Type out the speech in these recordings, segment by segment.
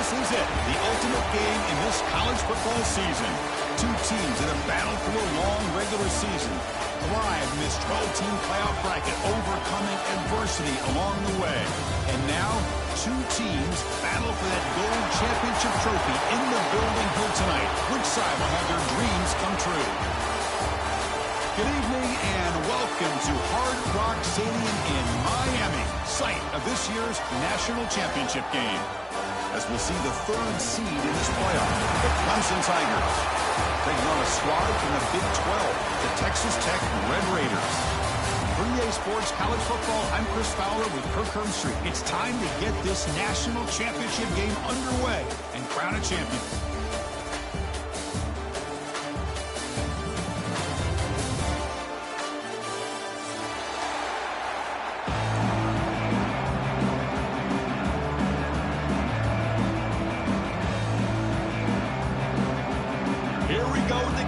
is it, the ultimate game in this college football season. Two teams that have battled through a long regular season, thrived in this 12-team playoff bracket, overcoming adversity along the way. And now, two teams battle for that gold championship trophy in the building here tonight. Which side will have their dreams come true? Good evening and welcome to Hard Rock Stadium in Miami, site of this year's national championship game. As we'll see the third seed in this playoff, the Clemson Tigers, taking on a squad from the Big 12, the Texas Tech Red Raiders. For EA Sports College Football, I'm Chris Fowler with Kirk Herbstreit. It's time to get this national championship game underway and crown a champion.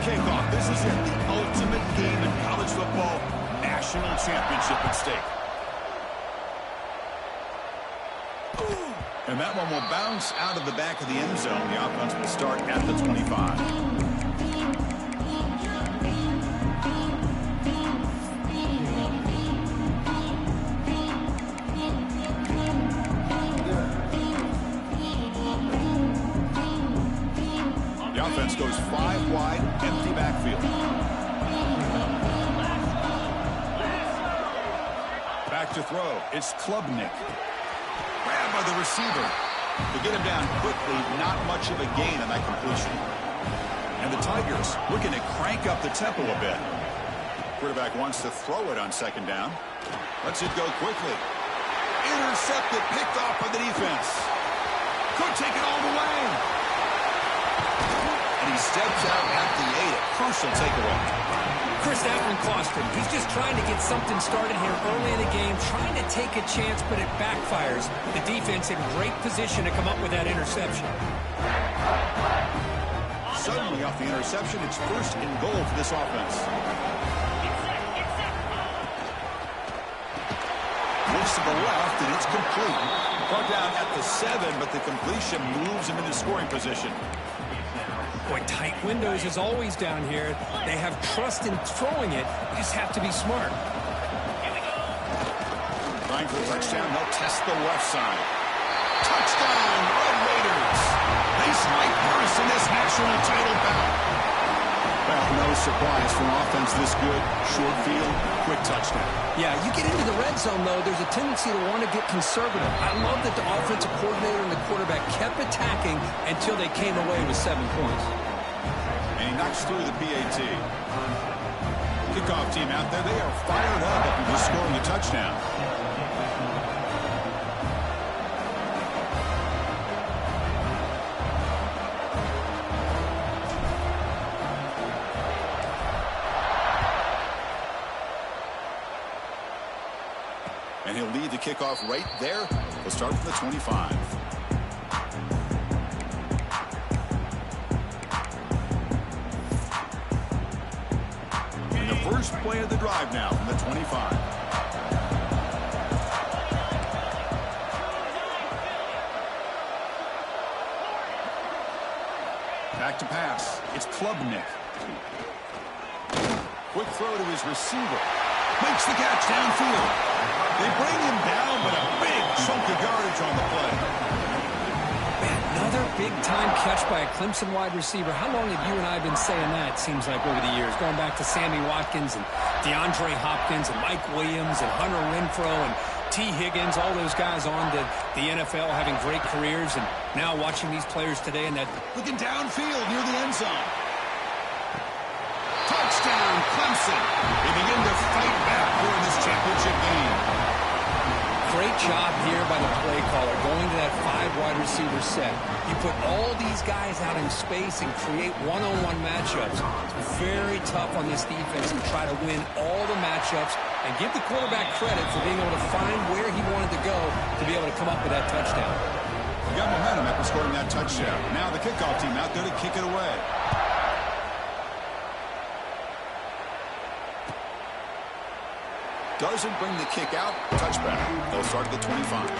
Kickoff. This is it, the ultimate game in college football, national championship at stake. And that one will bounce out of the back of the end zone. The offense will start at the 25. Offense goes 5 wide, empty backfield. Back to throw. It's Klubnik. Grabbed by the receiver. To get him down quickly, not much of a gain on that completion. And the Tigers looking to crank up the tempo a bit. Quarterback wants to throw it on second down. Lets it go quickly. Intercepted, picked off by the defense. Could take it all the way. And he steps out at the 8, a crucial takeaway. Chris, that one cost him. He's just trying to get something started here early in the game, trying to take a chance, but it backfires. The defense in great position to come up with that interception. Suddenly off the interception, it's first and goal for this offense. Looks to the left, and it's complete. Brought down at the 7, but the completion moves him into scoring position. Boy, tight windows is always down here. They have trust in throwing it. You just have to be smart. Trying for a touchdown. They'll test the left side. Touchdown, Red Raiders. They snipe first in this national title bout. Well, no surprise for an offense this good. Short field, quick touchdown. Yeah, you get into the red zone, though, there's a tendency to want to get conservative. I love that the offensive coordinator and the quarterback kept attacking until they came away with 7 points. And he knocks through the PAT. Kickoff team out there, they are fired up after just scoring a touchdown. And he'll lead the kickoff right there. We'll start from the 25. And the first play of the drive now from the 25. Back to pass. It's Klubnik. Quick throw to his receiver. Makes the catch downfield. They bring him down, but a big chunk of yardage on the play. Man, another big-time catch by a Clemson wide receiver. How long have you and I been saying that, seems like, over the years? Going back to Sammy Watkins and DeAndre Hopkins and Mike Williams and Hunter Renfrow and T. Higgins, all those guys on to the NFL having great careers. And now watching these players today and that. Looking downfield near the end zone. Touchdown, Clemson. They begin to fight back here in this championship game. Great job here by the play caller going to that 5 wide receiver set. You put all these guys out in space and create one-on-one matchups. It's very tough on this defense to try to win all the matchups and give the quarterback credit for being able to find where he wanted to go to be able to come up with that touchdown. We got momentum after scoring that touchdown. Now the kickoff team out there to kick it away. Doesn't bring the kick out. Touchback. They'll start at the 25.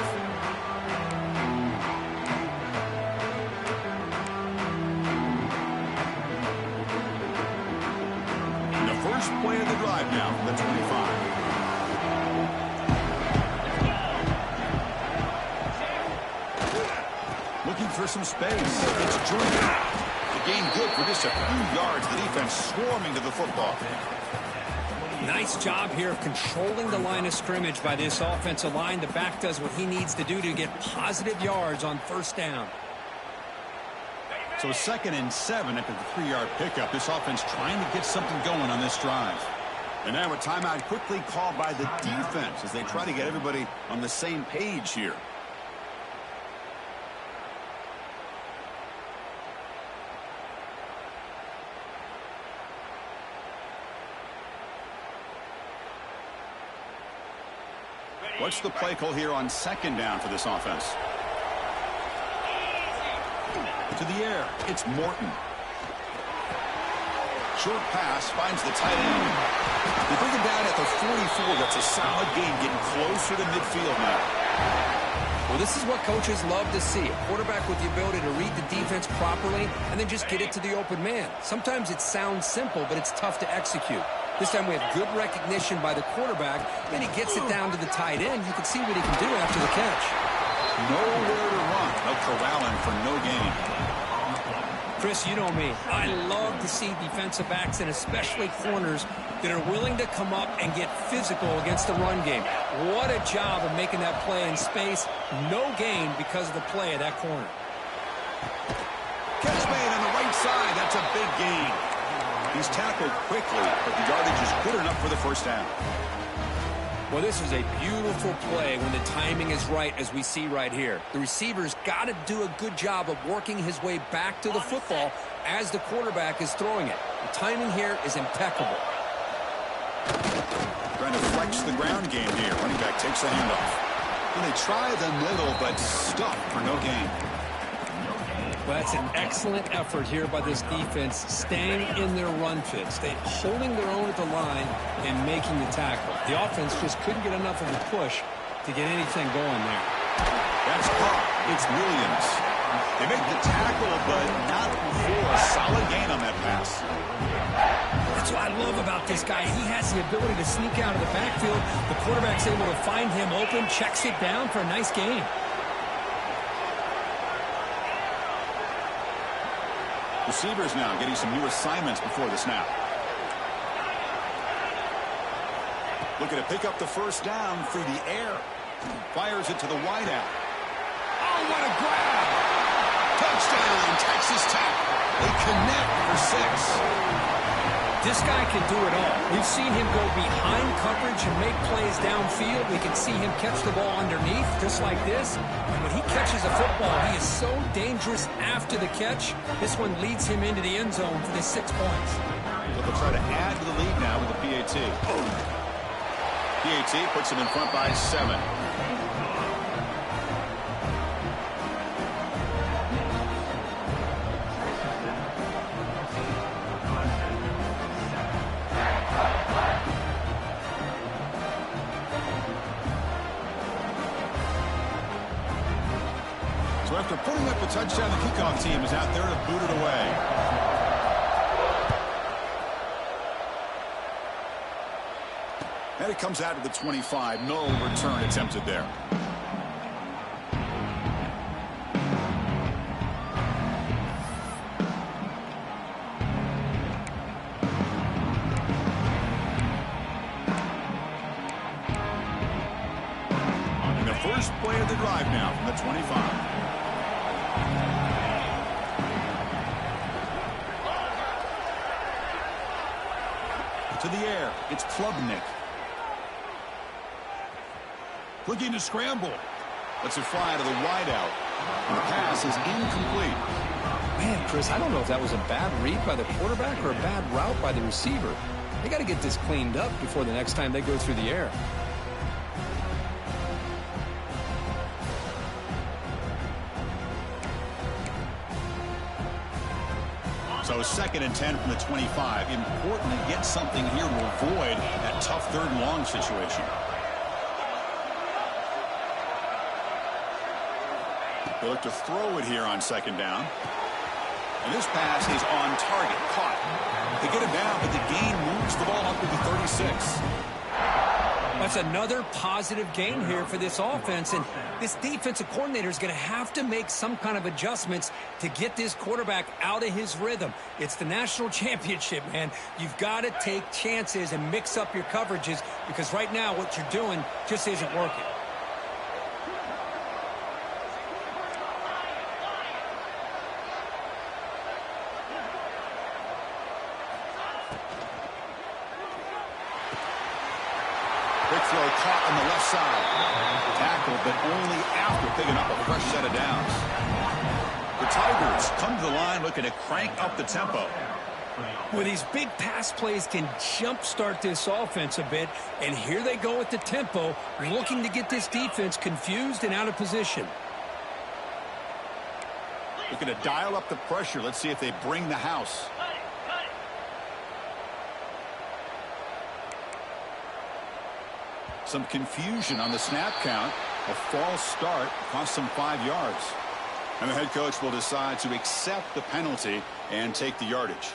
play of the drive now from the 25. Looking for some space. It's Jordan. The gain good for just a few yards. The defense swarming to the football. Nice job here of controlling the line of scrimmage by this offensive line. The back does what he needs to do to get positive yards on first down. So 2nd and 7 after the 3-yard pickup. This offense trying to get something going on this drive. And now a timeout quickly called by the defense as they try to get everybody on the same page here. What's the play call here on 2nd down for this offense? To the air, it's Morton. Short pass finds the tight end. They bring him down at the 44. That's a solid gain, getting closer to midfield now. Well, this is what coaches love to see. A quarterback with the ability to read the defense properly and then just get it to the open man. Sometimes it sounds simple, but it's tough to execute. This time we have good recognition by the quarterback. Then he gets it down to the tight end. You can see what he can do after the catch. Nowhere to run. No corralling for no gain. Chris, you know me. I love to see defensive backs and especially corners that are willing to come up and get physical against the run game. What a job of making that play in space. No gain because of the play of that corner. Catch made on the right side. That's a big gain. He's tackled quickly, but the yardage is good enough for the first down. Well, this is a beautiful play when the timing is right, as we see right here. The receiver's got to do a good job of working his way back to the football as the quarterback is throwing it. The timing here is impeccable. Trying to flex the ground game here. Running back takes the handoff. And they try the middle, but stuck for no gain. Well, that's an excellent effort here by this defense, staying in their run fit, holding their own at the line and making the tackle. The offense just couldn't get enough of a push to get anything going there. That's caught. It's Williams. They make the tackle, but not before a solid gain on that pass. That's what I love about this guy. He has the ability to sneak out of the backfield. The quarterback's able to find him open, checks it down for a nice gain. Receivers now getting some new assignments before the snap. Looking to pick up the first down through the air. Fires it to the wideout. Oh, what a grab! Touchdown, Texas Tech. They connect for 6. This guy can do it all. We've seen him go behind coverage and make plays downfield. We can see him catch the ball underneath, just like this. And when he catches a football, he is so dangerous after the catch. This one leads him into the end zone for the 6 points. They'll try to add to the lead now with the PAT. PAT puts him in front by 7. So after putting up a touchdown, the kickoff team is out there to boot it away. And it comes out to the 25. No return attempted there. On the first play of the drive now from the 25. To the air, it's Klubnik. Looking to scramble. Lets it fly to the wideout. And the pass is incomplete. Man, Chris, I don't know if that was a bad read by the quarterback or a bad route by the receiver. They got to get this cleaned up before the next time they go through the air. So 2nd and 10 from the 25. Important to get something here to avoid that tough 3rd and long situation. They look to throw it here on 2nd down. And this pass is on target, caught. They get him down, but the gain moves the ball up to the 36. That's another positive gain here for this offense, and this defensive coordinator is going to have to make some kind of adjustments to get this quarterback out of his rhythm. It's the national championship, man. You've got to take chances and mix up your coverages because right now what you're doing just isn't working. Quick throw caught on the left side. Tackled, but only after picking up a fresh set of downs. The Tigers come to the line looking to crank up the tempo. Well, these big pass plays can jumpstart this offense a bit, and here they go with the tempo, looking to get this defense confused and out of position. Looking to dial up the pressure. Let's see if they bring the house. Some confusion on the snap count. A false start cost them 5 yards. And the head coach will decide to accept the penalty and take the yardage.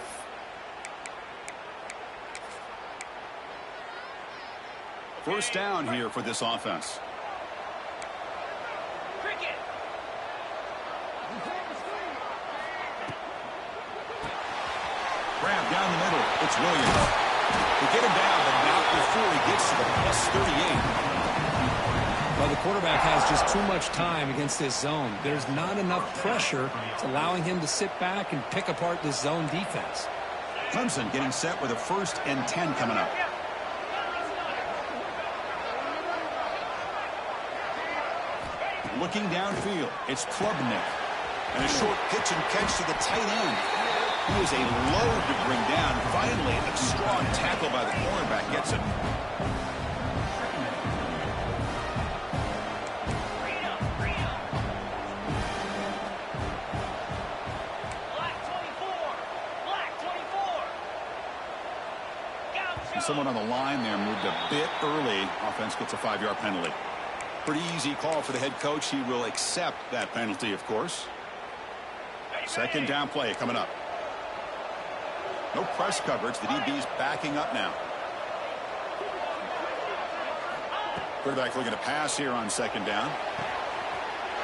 First down here for this offense. Grab down the middle. It's Williams. They get him down, but not before he gets to the plus 38. Well, the quarterback has just too much time against this zone. There's not enough pressure. It's allowing him to sit back and pick apart this zone defense. Clemson getting set with a 1st and 10 coming up. Looking downfield, it's Klubnik. And a short pitch and catch to the tight end. He is a load to bring down. Finally, a strong tackle by the cornerback gets it. And someone on the line there moved a bit early. Offense gets a 5-yard penalty. Pretty easy call for the head coach. He will accept that penalty, of course. Second down play coming up. No press coverage. The DB's backing up now. Quarterback looking to pass here on second down.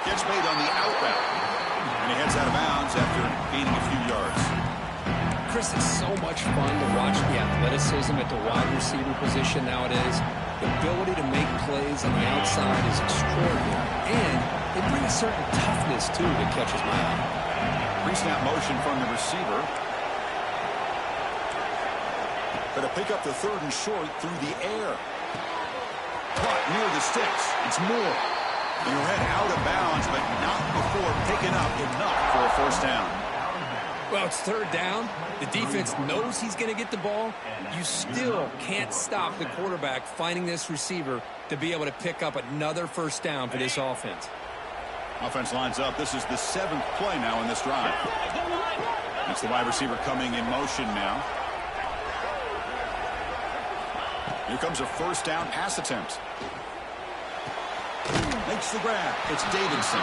Gets made on the out route. And he heads out of bounds after gaining a few yards. Chris, it's so much fun to watch the athleticism at the wide receiver position nowadays. The ability to make plays on the outside is extraordinary. And they bring a certain toughness, too, that catches my eye. Pre-snap motion from the receiver. But to pick up the 3rd and short through the air. Caught near the sticks. It's Moore. He ran out of bounds, but not before picking up enough for a 1st down. Well, it's 3rd down. The defense knows he's going to get the ball. You still can't stop the quarterback finding this receiver to be able to pick up another 1st down for this offense. Offense lines up. This is the 7th play now in this drive. It's the wide receiver coming in motion now. Here comes a 1st down pass attempt. Makes the grab. It's Davidson.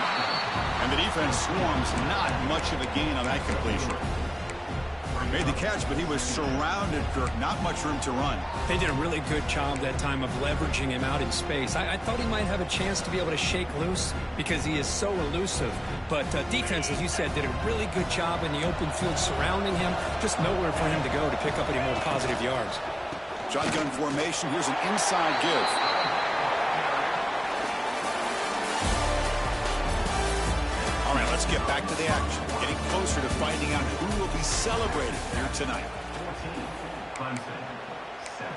And the defense swarms. Not much of a gain on that completion. Made the catch, but he was surrounded, Kirk. Not much room to run. They did a really good job that time of leveraging him out in space. I thought he might have a chance to be able to shake loose because he is so elusive. But defense, as you said, did a really good job in the open field surrounding him. Just nowhere for him to go to pick up any more positive yards. Shotgun formation. Here's an inside give. All right, let's get back to the action. Getting closer to finding out who will be celebrated here tonight. 14, Clemson, 7.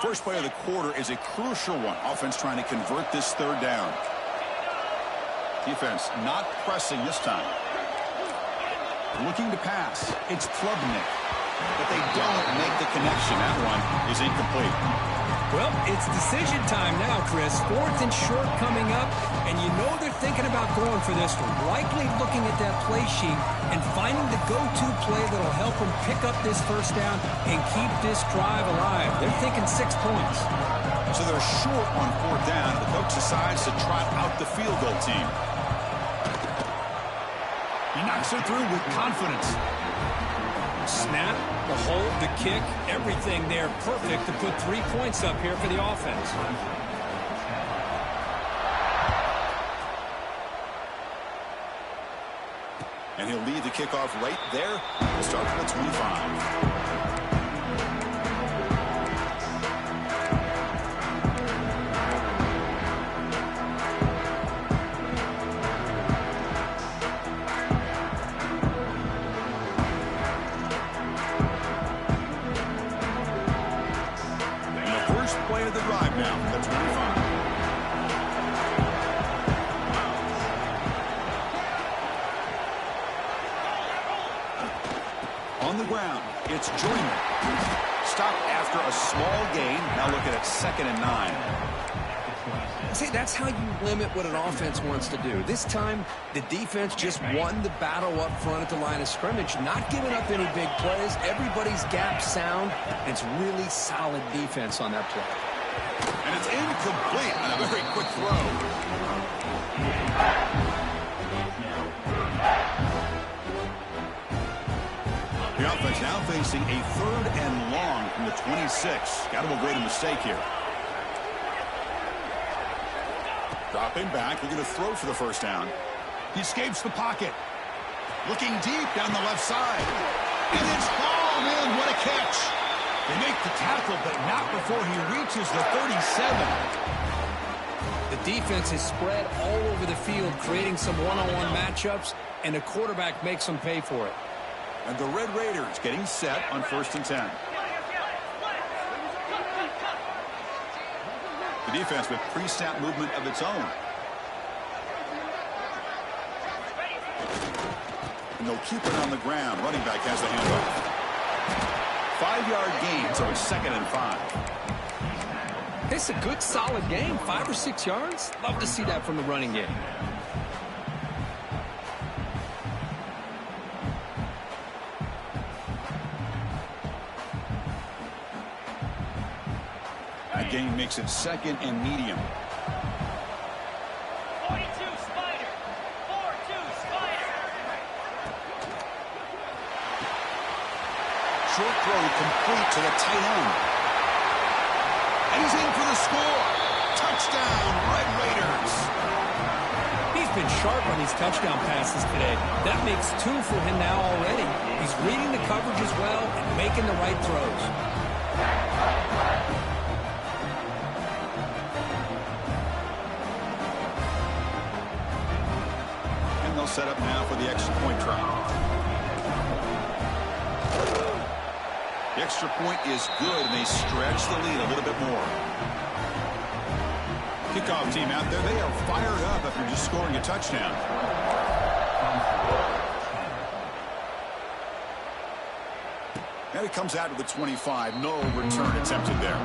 First play of the quarter is a crucial one. Offense trying to convert this 3rd down. Defense not pressing this time. Looking to pass. It's Klubnik. But they don't make the connection. That one is incomplete. Well, it's decision time now, Chris. 4th and short coming up, and you know they're thinking about going for this one. Likely looking at that play sheet and finding the go-to play that'll help them pick up this first down and keep this drive alive. They're thinking 6 points. So they're short on 4th down. The coach decides to trot out the field goal team. He knocks it through with confidence. Snap, the hold, the kick, everything there perfect to put 3 points up here for the offense. And he'll lead the kickoff right there. We'll start from the 25. Play of the drive now from the 25. On the ground, it's Joyner. Stopped after a small gain. Now looking at 2nd and 9. See, that's how you limit what an offense wants to do. This time, the defense just won the battle up front at the line of scrimmage, not giving up any big plays. Everybody's gap sound, and it's really solid defense on that play. And it's incomplete on a very quick throw. The offense now facing a 3rd and long from the 26. Got to avoid a mistake here. Dropping back, looking to throw for the first down. He escapes the pocket. Looking deep down the left side. And it's hauled in. What a catch. They make the tackle, but not before he reaches the 37. The defense is spread all over the field, creating some one-on-one matchups, and the quarterback makes them pay for it. And the Red Raiders getting set on 1st and 10. The defense with pre-snap movement of its own. And they'll keep it on the ground. Running back has the handoff. 5-yard gain, so it's 2nd and 5. It's a good, solid game. 5 or 6 yards. Love to see that from the running game. That gain makes it 2nd and medium. 42 Spider. 4-2 Spider. Short throw complete to the tight end. And he's in for the score. Touchdown, Red Raiders. He's been sharp on these touchdown passes today. That makes 2 for him now already. He's reading the coverage as well and making the right throws. And they'll set up now for the extra point try. The extra point is good, and they stretch the lead a little bit more. Kickoff team out there, they are fired up after just scoring a touchdown. And it comes out to the 25. No return attempted there.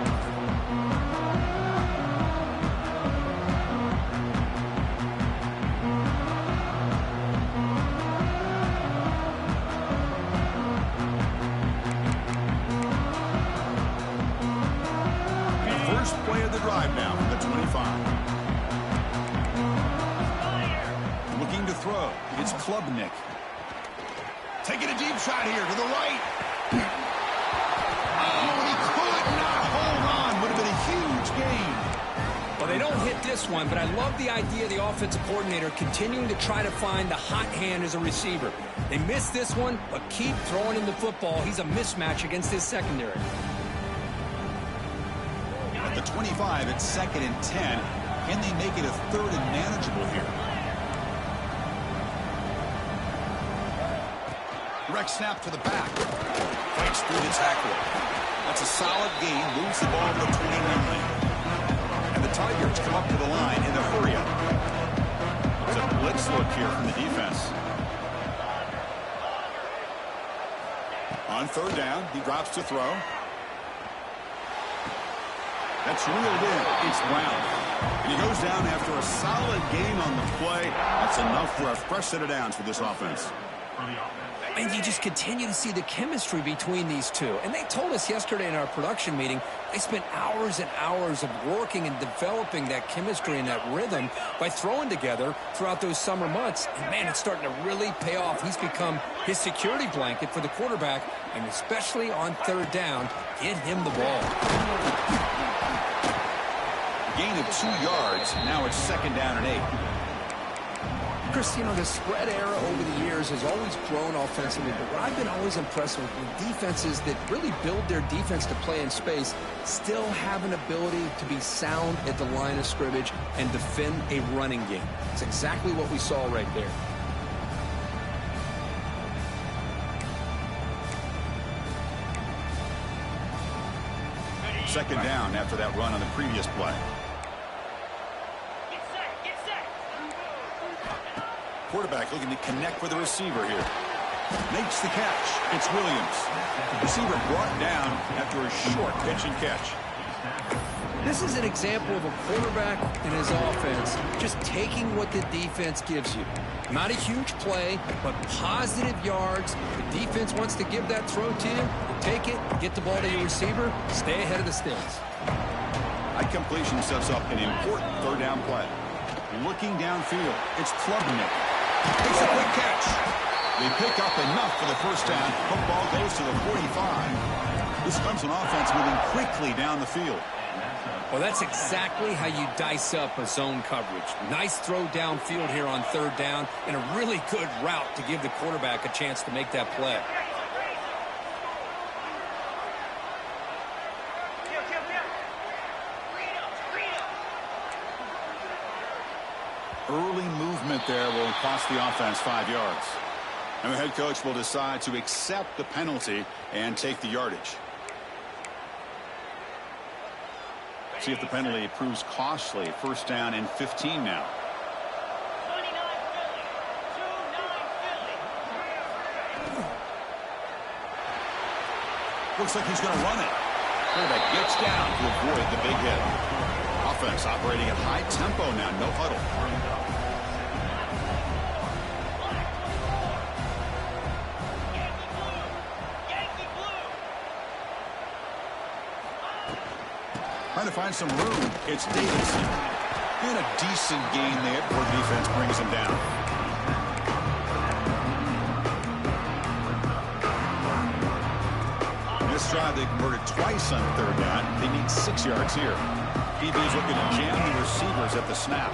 Play of the drive now from the 25. Looking to throw. It's Klubnik. Taking a deep shot here to the right. Oh, he could not hold on. Would have been a huge gain. Well, they don't hit this one, but I love the idea of the offensive coordinator continuing to try to find the hot hand as a receiver. They missed this one, but keep throwing him the football. He's a mismatch against his secondary. The 25 at 2nd and 10. Can they make it a 3rd and manageable here? Direct snap to the back. Fights through the tackle. That's a solid gain. Moves the ball to the 29. And the Tigers come up to the line in a hurry-up. It's a blitz look here from the defense. On 3rd down, he drops to throw. That's reeled in. It's Brown. And he goes down after a solid gain on the play. That's enough for a fresh set of downs for this offense. And you just continue to see the chemistry between these two. And they told us yesterday in our production meeting, they spent hours and hours of working and developing that chemistry and that rhythm by throwing together throughout those summer months. And, man, it's starting to really pay off. He's become his security blanket for the quarterback, and especially on third down, get him the ball. Gain of 2 yards. Now it's 2nd down and 8. Chris, you know, the spread era over the years has always grown offensively, but what I've been always impressed with defenses that really build their defense to play in space still have an ability to be sound at the line of scrimmage and defend a running game. It's exactly what we saw right there. Second down after that run on the previous play. Quarterback looking to connect with the receiver here. Makes the catch. It's Williams. Receiver brought down after a short pitch and catch. This is an example of a quarterback and his offense just taking what the defense gives you. Not a huge play, but positive yards. The defense wants to give that throw to you. You take it, get the ball to your receiver, stay ahead of the sticks. That completion sets up an important third down play. Looking downfield, it's Klubnik. Takes a quick catch. They pick up enough for the first down. Football goes to the 45. This comes an offense moving quickly down the field. Well, that's exactly how you dice up a zone coverage. Nice throw downfield here on third down, and a really good route to give the quarterback a chance to make that play. Early movement there will cost the offense 5 yards. And the head coach will decide to accept the penalty and take the yardage. See if the penalty proves costly. First down and 15 now. 29 Philly. 2-9 Philly. Looks like he's going to run it. Quarterback gets down to avoid the big hit. Offense operating at high tempo now. No huddle. Trying to find some room. It's Davidson. And a decent gain there before the defense brings him down. This drive, they converted twice on third down. They need 6 yards here. DB's looking to jam the receivers at the snap.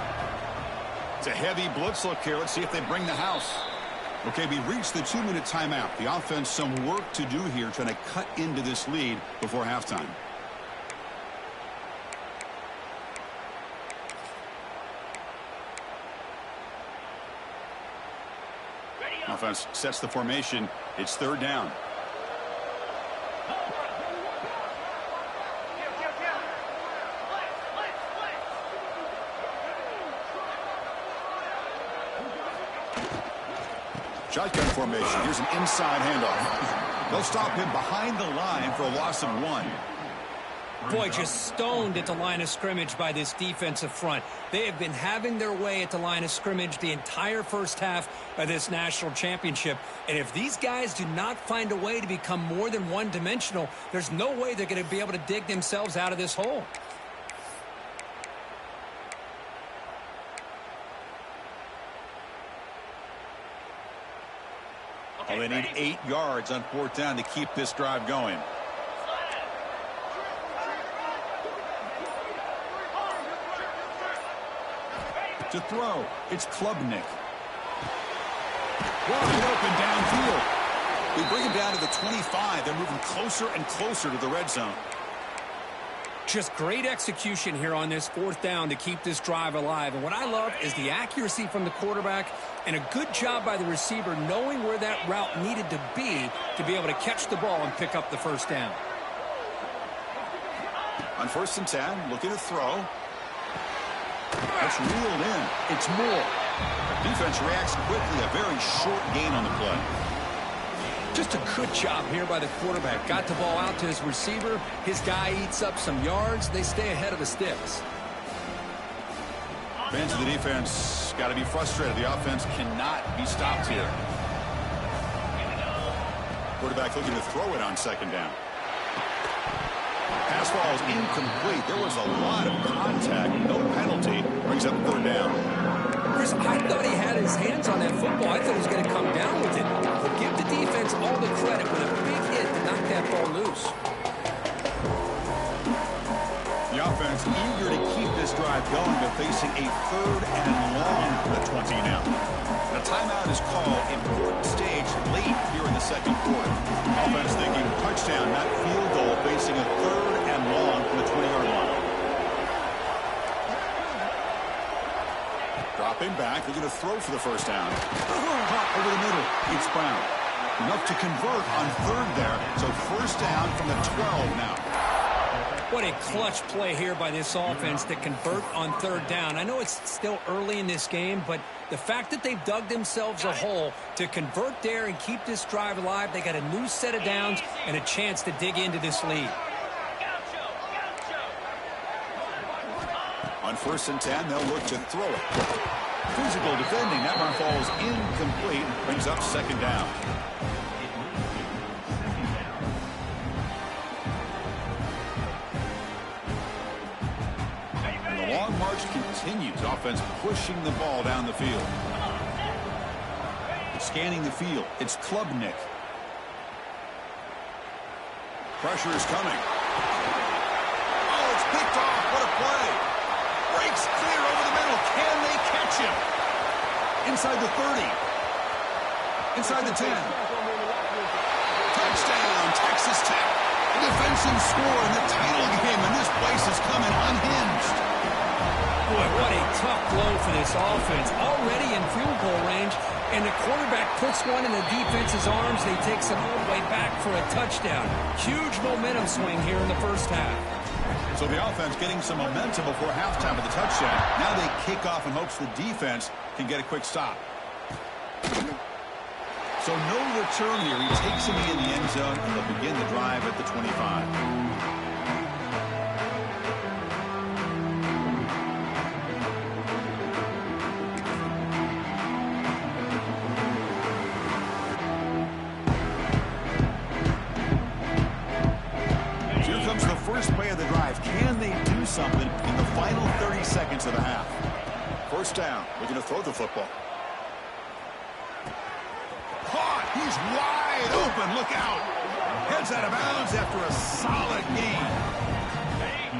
It's a heavy blitz look here. Let's see if they bring the house. Okay, we reached the 2-minute timeout. The offense some work to do here, trying to cut into this lead before halftime. Offense sets the formation. It's third down. Shotgun formation. Here's an inside handoff. They'll stop him behind the line for a loss of 1. Boy, just stoned at the line of scrimmage by this defensive front. They have been having their way at the line of scrimmage the entire first half of this national championship. And if these guys do not find a way to become more than one-dimensional, there's no way they're going to be able to dig themselves out of this hole. Well, they need 8 yards on fourth down to keep this drive going. To throw, it's Klubnik. Wide open downfield. We bring him down to the 25. They're moving closer and closer to the red zone. Just great execution here on this fourth down to keep this drive alive. And what I love is the accuracy from the quarterback and a good job by the receiver knowing where that route needed to be able to catch the ball and pick up the first down. On 1st and 10, looking to throw. That's reeled in. It's Moore. Defense reacts quickly. A very short gain on the play. Just a good job here by the quarterback. Got the ball out to his receiver. His guy eats up some yards. They stay ahead of the sticks. Fans of the defense got to be frustrated. The offense cannot be stopped here. Quarterback looking to throw it on second down. Pass ball is incomplete. There was a lot of contact. No penalty. Brings up third down. Chris, I thought he had his hands on that football. I thought he was going to come down with it. But give the defense all the credit with a big hit to knock that ball loose. The offense eager to keep this drive going, but facing a third and long for the 20 now. The timeout is called. Important stage late here in the second quarter. Offense thinking touchdown, not field goal, facing a third and long from the 20-yard line. Dropping back, they're going to throw for the first down. Over the middle, it's Brown. Enough to convert on third there, so first down from the 12 now. What a clutch play here by this offense to convert on third down. I know it's still early in this game, but the fact that they've dug themselves a hole to convert there and keep this drive alive, they got a new set of downs and a chance to dig into this lead. On 1st and 10, they'll look to throw it. Physical defending. That one falls incomplete. Brings up second down. And the long march continues. Offense pushing the ball down the field. Scanning the field. It's Klubnik. Pressure is coming. Oh, it's picked off. What a play. Breaks clear over the middle. Can they catch him? Inside the 30. Inside the 10. Touchdown, Texas Tech. A defensive score in the title game, and this place is coming unhinged. Boy, what a tough blow for this offense. Already in field goal range, and the quarterback puts one in the defense's arms. They takes it all the way back for a touchdown. Huge momentum swing here in the first half. So the offense getting some momentum before halftime with the touchdown. Now they kick off in hopes the defense can get a quick stop. So no return here. He takes him in the end zone, and they'll begin the drive at the 25. First play of the drive. Can they do something in the final 30 seconds of the half? First down. We're going to throw the football. Caught. He's wide open. Look out. Heads out of bounds after a solid game.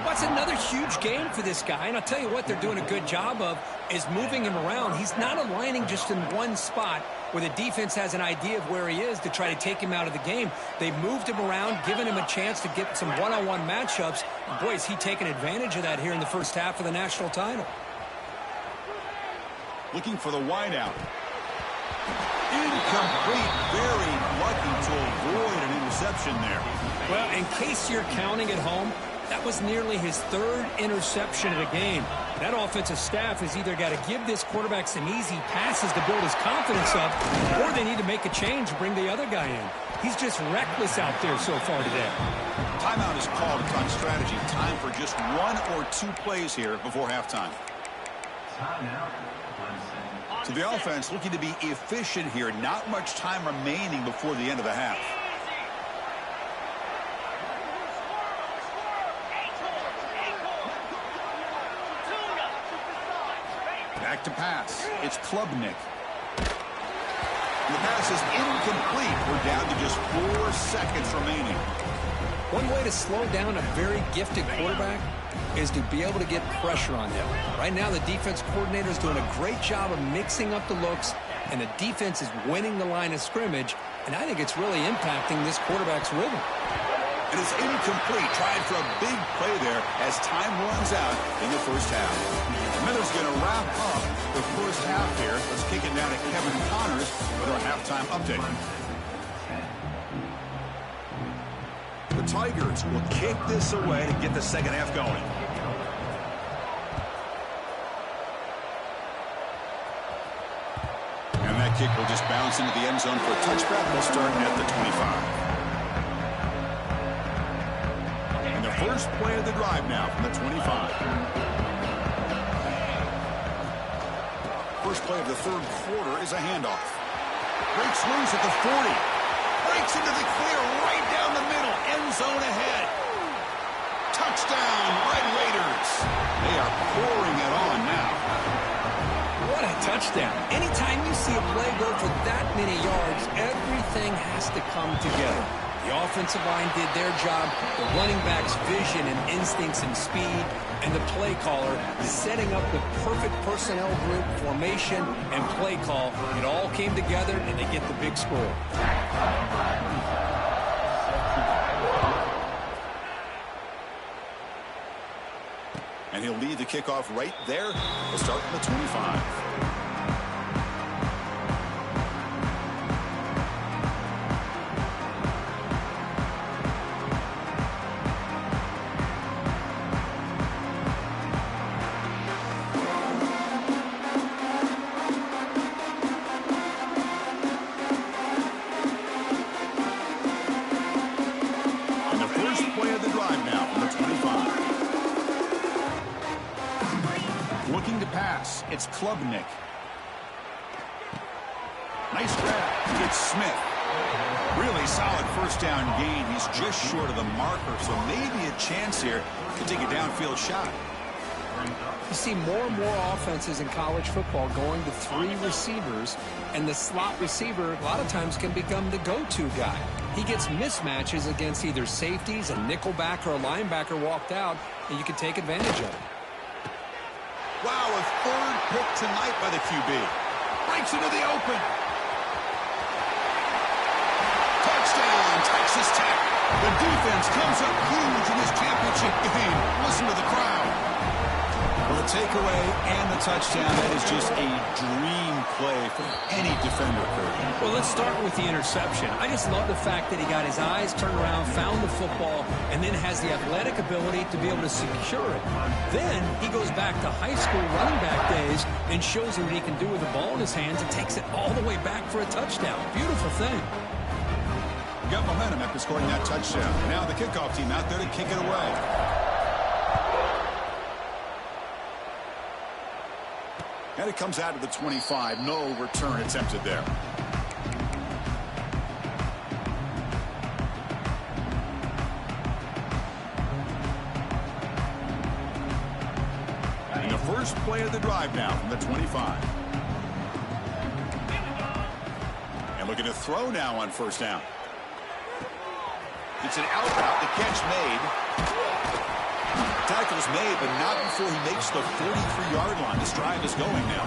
That's another huge game for this guy, and I'll tell you what they're doing a good job of is moving him around. He's not aligning just in one spot where the defense has an idea of where he is to try to take him out of the game. They moved him around, giving him a chance to get some one-on-one matchups. Boy, is he taking advantage of that here in the first half of the national title. Looking for the wideout. Incomplete. Very lucky to avoid an interception there. Well, in case you're counting at home, that was nearly his third interception of the game. That offensive staff has either got to give this quarterback some easy passes to build his confidence up, or they need to make a change and bring the other guy in. He's just reckless out there so far today. Timeout is called. It's on strategy. Time for just one or two plays here before halftime. So the offense looking to be efficient here. Not much time remaining before the end of the half. Back to pass. It's Klubnik. The pass is incomplete. We're down to just 4 seconds remaining. One way to slow down a very gifted quarterback is to be able to get pressure on him. Right now, the defense coordinator is doing a great job of mixing up the looks, and the defense is winning the line of scrimmage, and I think it's really impacting this quarterback's rhythm. It is incomplete. Tried for a big play there as time runs out in the first half. Miller's going to wrap up the first half here. Let's kick it down to Kevin Connors with our halftime update. The Tigers will kick this away to get the second half going. And that kick will just bounce into the end zone for a touchback. They'll start at the 25. And the first play of the drive now from the 25. First play of the third quarter is a handoff. Breaks loose at the 40. Breaks into the clear right down the middle. End zone ahead. Touchdown, Red Raiders. They are pouring it on now. What a touchdown. Anytime you see a play go for that many yards, everything has to come together. The offensive line did their job, the running back's vision and instincts and speed, and the play caller setting up the perfect personnel group, formation, and play call. It all came together, and they get the big score. And he'll lead the kickoff right there. We'll start from the 25. And the first play of the drive now from the 25. Looking to pass. It's Klubnik. Nice grab. It's Smith. Really solid first down gain. He's just short of the marker, so maybe a chance here to take a downfield shot. You see more and more offenses in college football going to 3 receivers, and the slot receiver a lot of times can become the go-to guy. He gets mismatches against either safeties, a nickelback, or a linebacker walked out, and you can take advantage of it. Wow, a third pick tonight by the QB. Breaks into the open. Touchdown, Texas Tech. The defense comes up huge in this championship game. Listen to the crowd. Well, the takeaway and the touchdown, that is just a dream play for any defender, Kurt. Well, let's start with the interception. I just love the fact that he got his eyes turned around, found the football, and then has the athletic ability to be able to secure it. Then he goes back to high school running back days and shows him what he can do with the ball in his hands and takes it all the way back for a touchdown. Beautiful thing. Got momentum after scoring that touchdown. Now the kickoff team out there to kick it away. And it comes out to the 25. No return attempted there. And the first play of the drive now from the 25. And looking to throw now on first down. It's an out route. The catch made. Tackle's made, but not before he makes the 43-yard line. This drive is going now.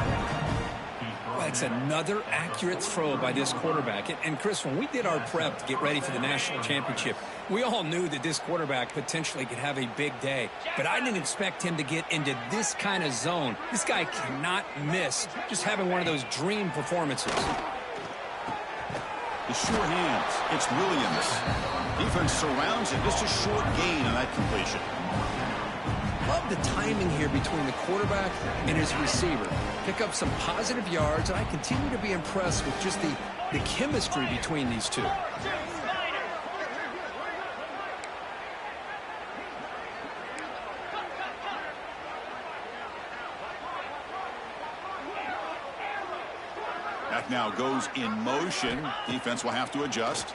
Well, it's another accurate throw by this quarterback. And Chris, when we did our prep to get ready for the national championship, we all knew that this quarterback potentially could have a big day. But I didn't expect him to get into this kind of zone. This guy cannot miss just having one of those dream performances. The sure hands. It's Williams. Defense surrounds him. Just a short gain on that completion. Love the timing here between the quarterback and his receiver. Pick up some positive yards, and I continue to be impressed with just the chemistry between these two. That now goes in motion. Defense will have to adjust.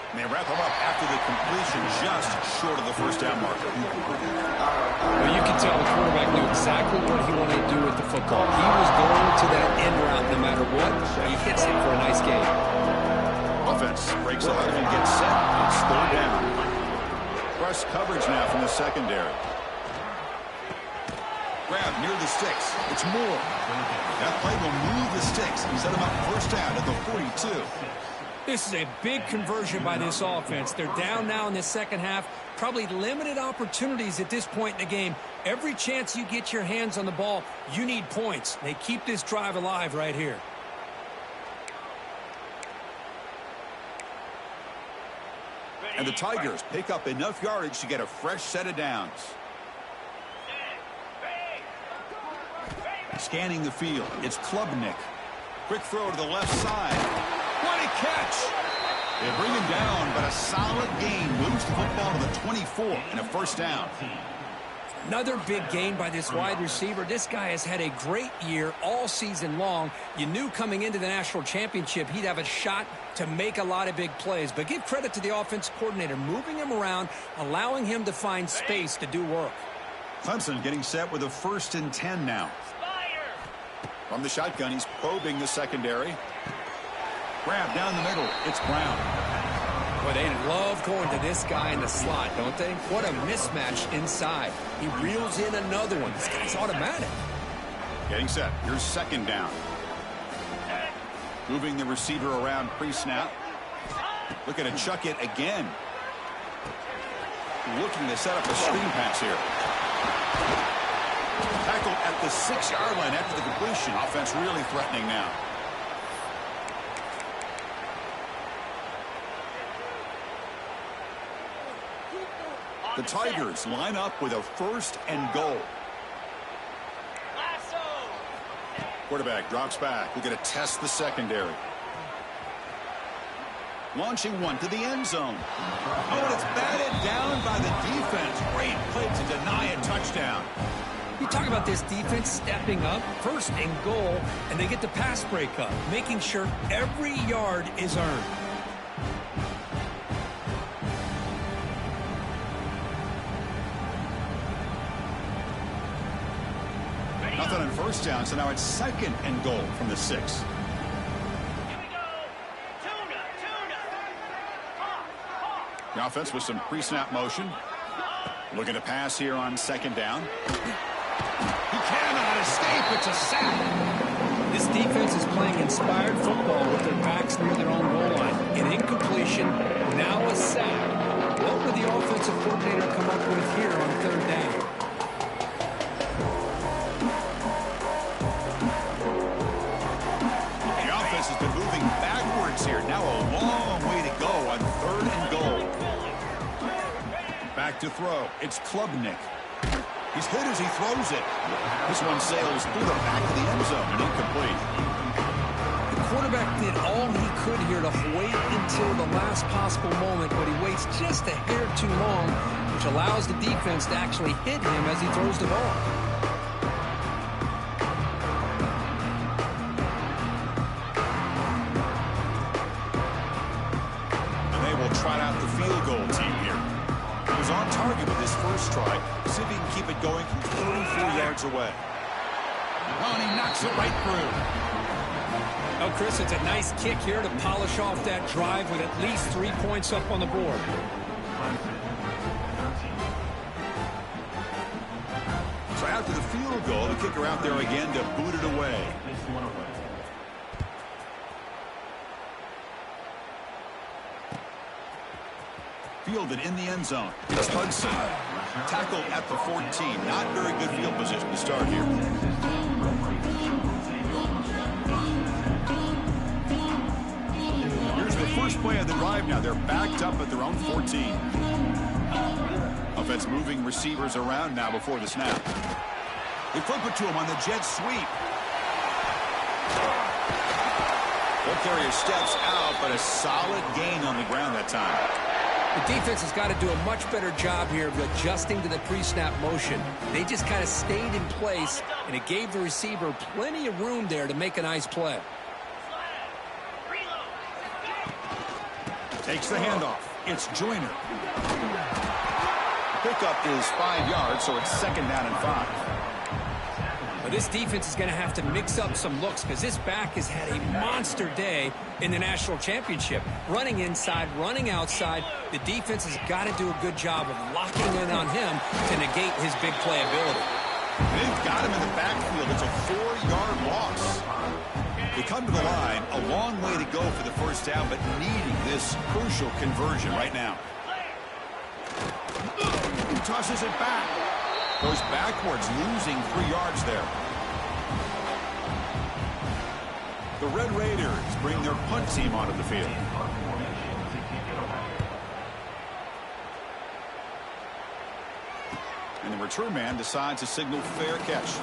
And they wrap him up after the completion, just short of the first down marker. Well, you can tell the quarterback knew exactly what he wanted to do with the football. He was going to that end route no matter what. He hits it for a nice gain. Offense breaks out and gets set. It's third down. Press coverage now from the secondary. Grab near the sticks. It's Moore. That play will move the sticks and set him up first down at the 42. This is a big conversion by this offense. They're down now in the second half. Probably limited opportunities at this point in the game. Every chance you get your hands on the ball, you need points. They keep this drive alive right here. And the Tigers pick up enough yardage to get a fresh set of downs. Scanning the field, it's Klubnik. Quick throw to the left side. What a catch! They bring him down, but a solid gain moves the football to the 24 and a first down. Another big gain by this wide receiver. This guy has had a great year all season long. You knew coming into the national championship he'd have a shot to make a lot of big plays. But give credit to the offense coordinator, moving him around, allowing him to find space to do work. Clemson getting set with a 1st and 10 now. From the shotgun, he's probing the secondary. Grab down the middle. It's Brown. Boy, they love going to this guy in the slot, don't they? What a mismatch inside. He reels in another one. This guy's automatic. Getting set. Here's 2nd down. Moving the receiver around pre-snap. Looking to chuck it again. Looking to set up a screen pass here. Tackled at the 6-yard line after the completion. Offense really threatening now. The Tigers line up with a 1st and goal. Quarterback drops back. We're going to test the secondary. Launching one to the end zone. Oh, and it's batted down by the defense. Great play to deny a touchdown. You talk about this defense stepping up, 1st and goal, and they get the pass breakup, making sure every yard is earned. Nothing on 1st down, so now it's 2nd and goal from the 6. The offense with some pre-snap motion. Looking to pass here on 2nd down. He cannot escape. It's a sack. This defense is playing inspired football with their backs near their own goal line. An incompletion, now a sack. What would the offensive coordinator come up with here on 3rd down? The offense has been moving backwards here. Now a long way to go on 3rd and goal. Back to throw. It's Klubnik. He's hit as he throws it. This one sails through the back of the end zone and incomplete. The quarterback did all he could here to wait until the last possible moment, but he waits just a hair too long, which allows the defense to actually hit him as he throws the ball. And they will trot out the field goal team here. He was on target with his first try. See if he can keep it going from 34 yards away. Oh, and he knocks it right through. Oh, Chris, it's a nice kick here to polish off that drive with at least 3 points up on the board. So after the field goal, the kicker out there again to boot it away. Fielded in the end zone. It's Hudson. Tackled at the 14. Not very good field position to start here. Here's the first play of the drive now. They're backed up at their own 14. Offense moving receivers around now before the snap. They flip it to him on the jet sweep. Ball carrier steps out, but a solid gain on the ground that time. The defense has got to do a much better job here of adjusting to the pre-snap motion. They just kind of stayed in place, and it gave the receiver plenty of room there to make a nice play. Takes the handoff. It's Joyner. Pickup is 5 yards, so it's 2nd down and 5. But this defense is going to have to mix up some looks because this back has had a monster day in the national championship. Running inside, running outside. The defense has got to do a good job of locking in on him to negate his big play ability. They've got him in the backfield. It's a 4-yard loss. They come to the line, a long way to go for the first down, but needing this crucial conversion right now. He tosses it back. Goes backwards, losing 3 yards there. The Red Raiders bring their punt team onto the field. And the return man decides to signal fair catch.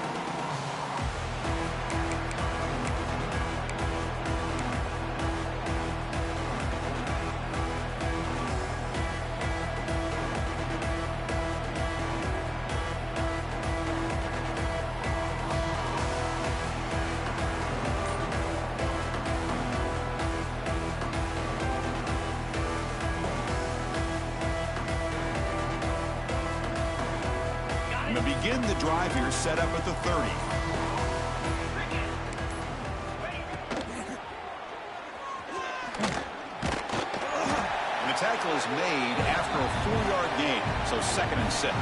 Going to begin the drive here, set up at the 30. And the tackle is made after a 4-yard gain, so 2nd and 6.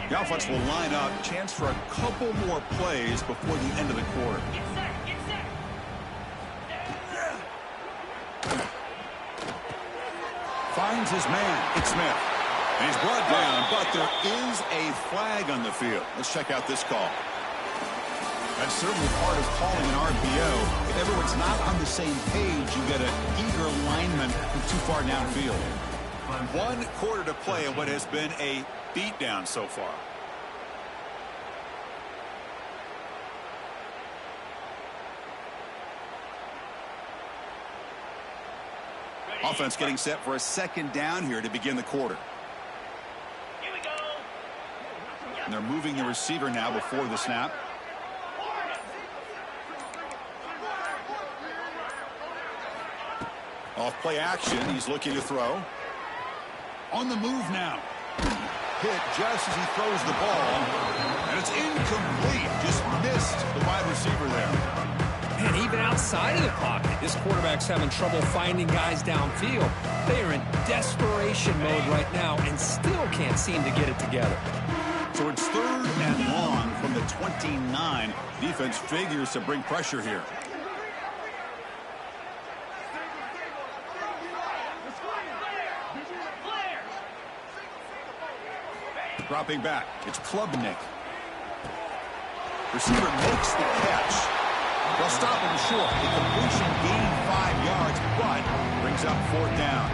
The offense will line up. Chance for a couple more plays before the end of the quarter. Finds his man. It's Smith. And he's brought down, but there is a flag on the field. Let's check out this call. That's certainly part of calling an RPO. If everyone's not on the same page, you get an eager lineman too far downfield. 1 quarter to play in what has been a beatdown so far. Offense getting set for a 2nd down here to begin the quarter. Here we go. And they're moving the receiver now before the snap. Off play action. He's looking to throw. On the move now. Hit just as he throws the ball. And it's incomplete. Just missed the wide receiver there. And even outside of the pocket, this quarterback's having trouble finding guys downfield. They are in desperation mode right now and still can't seem to get it together. So it's 3rd and long from the 29. Defense figures to bring pressure here. Dropping back. It's Klubnik. Receiver makes the catch. They'll stop him short. The completion gained 5 yards, but brings up 4th down.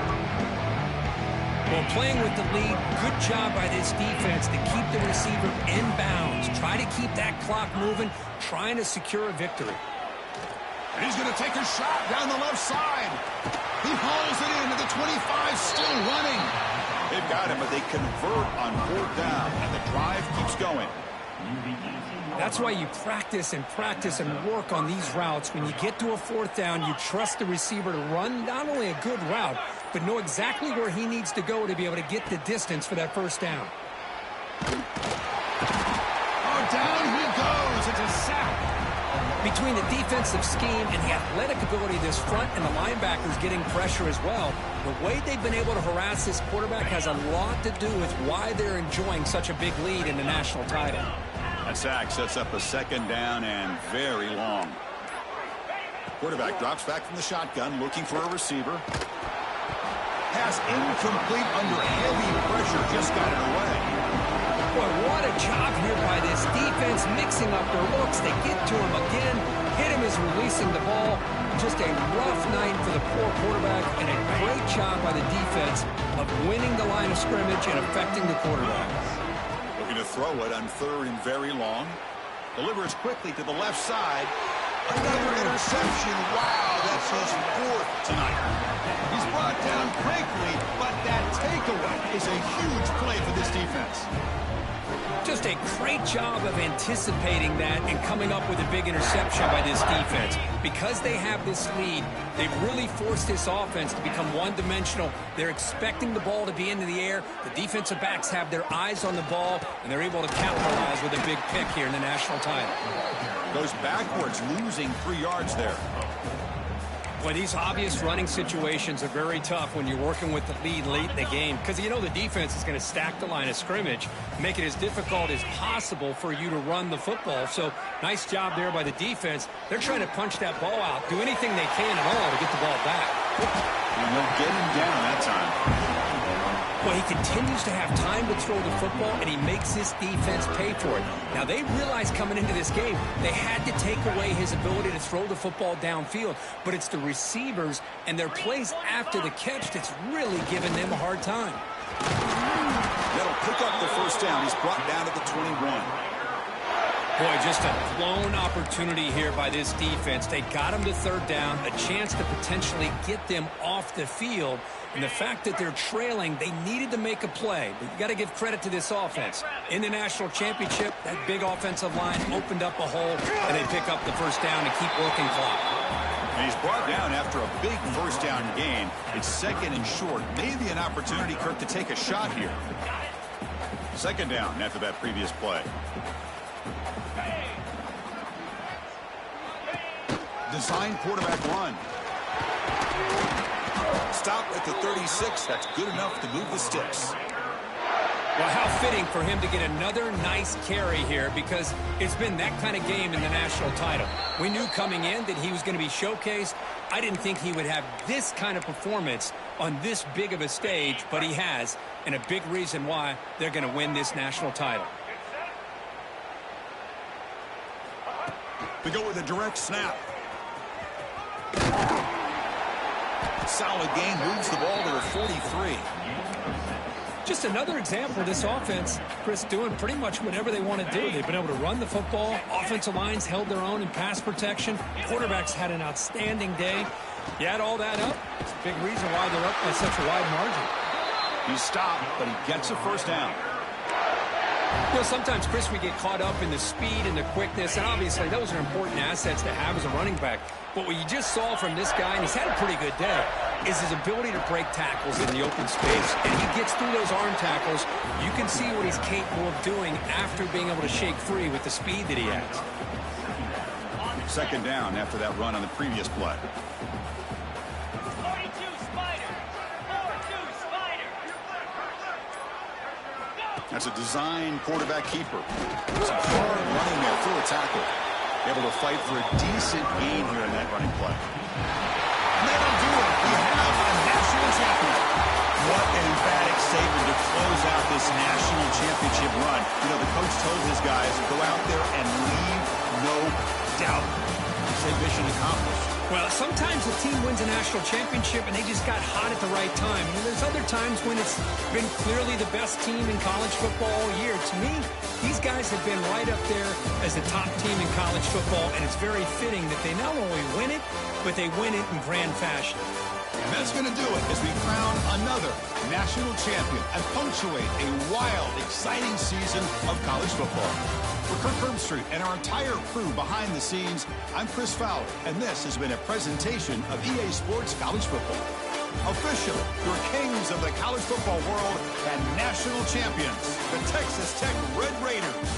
Well, playing with the lead, good job by this defense to keep the receiver in bounds. Try to keep that clock moving, trying to secure a victory. And he's going to take a shot down the left side. He hauls it into the 25, still running. They've got him, but they convert on 4th down, and the drive keeps going. That's why you practice and work on these routes. When you get to a 4th down, you trust the receiver to run not only a good route, but know exactly where he needs to go to be able to get the distance for that 1st down. Oh, down he goes. It's a sack. Between the defensive scheme and the athletic ability of this front and the linebackers getting pressure as well, the way they've been able to harass this quarterback has a lot to do with why they're enjoying such a big lead in the national title. That sack sets up a 2nd down and very long. Quarterback drops back from the shotgun, looking for a receiver. Pass incomplete under heavy pressure, just got it away. Boy, what a job here by this defense, mixing up their looks. They get to him again. Hit him as releasing the ball. Just a rough night for the poor quarterback, and a great job by the defense of winning the line of scrimmage and affecting the quarterback. Looking to throw it on 3rd and very long. Delivers quickly to the left side. Another interception. Wow, that's his 4th tonight. He's brought down quickly, but that takeaway is a huge play for this defense. Just a great job of anticipating that and coming up with a big interception by this defense. Because they have this lead, they've really forced this offense to become one-dimensional. They're expecting the ball to be into the air. The defensive backs have their eyes on the ball, and they're able to capitalize with a big pick here in the national title. Goes backwards, losing 3 yards there. Boy, these obvious running situations are very tough when you're working with the lead late in the game, because you know the defense is going to stack the line of scrimmage, make it as difficult as possible for you to run the football. So nice job there by the defense. They're trying to punch that ball out, do anything they can at all to get the ball back. And they'll get him down that time. Well, he continues to have time to throw the football, and he makes his defense pay for it. Now, they realized coming into this game they had to take away his ability to throw the football downfield, but it's the receivers and their plays after the catch that's really giving them a hard time. That'll pick up the 1st down. He's brought down to the 21. Boy, just a blown opportunity here by this defense. They got him to 3rd down, a chance to potentially get them off the field. And the fact that they're trailing, they needed to make a play. But you got to give credit to this offense. In the national championship, that big offensive line opened up a hole, and they pick up the 1st down and keep working clock. And he's brought down after a big first down gain. It's second and short. Maybe an opportunity, Kirk, to take a shot here. Second down after that previous play. Design quarterback run. Stop at the 36. That's good enough to move the sticks. Well, how fitting for him to get another nice carry here, because it's been that kind of game in the national title. We knew coming in that he was going to be showcased. I didn't think he would have this kind of performance on this big of a stage, but he has, and a big reason why they're going to win this national title. We go with a direct snap. Solid gain, moves the ball to the 43. Just another example of this offense, Chris, doing pretty much whatever they want to do. They've been able to run the football. Offensive lines held their own in pass protection. Quarterbacks had an outstanding day. You add all that up, it's a big reason why they're up by such a wide margin. He stopped, but he gets a first down. You know, sometimes, Chris, we get caught up in the speed and the quickness, and obviously those are important assets to have as a running back. But what you just saw from this guy, and he's had a pretty good day, is his ability to break tackles in the open space. And he gets through those arm tackles. You can see what he's capable of doing after being able to shake free with the speed that he has. Second down after that run on the previous play. 42 Spider. 4-2 Spider. That's a design quarterback keeper. Some hard running there through a tackle. Able to fight for a decent gain here in that running play. And that'll do it. We have a national champion. What an emphatic statement to close out this national championship run. You know, the coach told his guys, go out there and leave no doubt. Say mission accomplished. Well, sometimes a team wins a national championship and they just got hot at the right time. And there's other times when it's been clearly the best team in college football all year. To me, these guys have been right up there as the top team in college football, and it's very fitting that they not only win it, but they win it in grand fashion. And that's going to do it as we crown another national champion and punctuate a wild, exciting season of college football. For Kirk Herbstreit and our entire crew behind the scenes, I'm Chris Fowler, and this has been a presentation of EA Sports College Football. Officially, your kings of the college football world and national champions, the Texas Tech Red Raiders.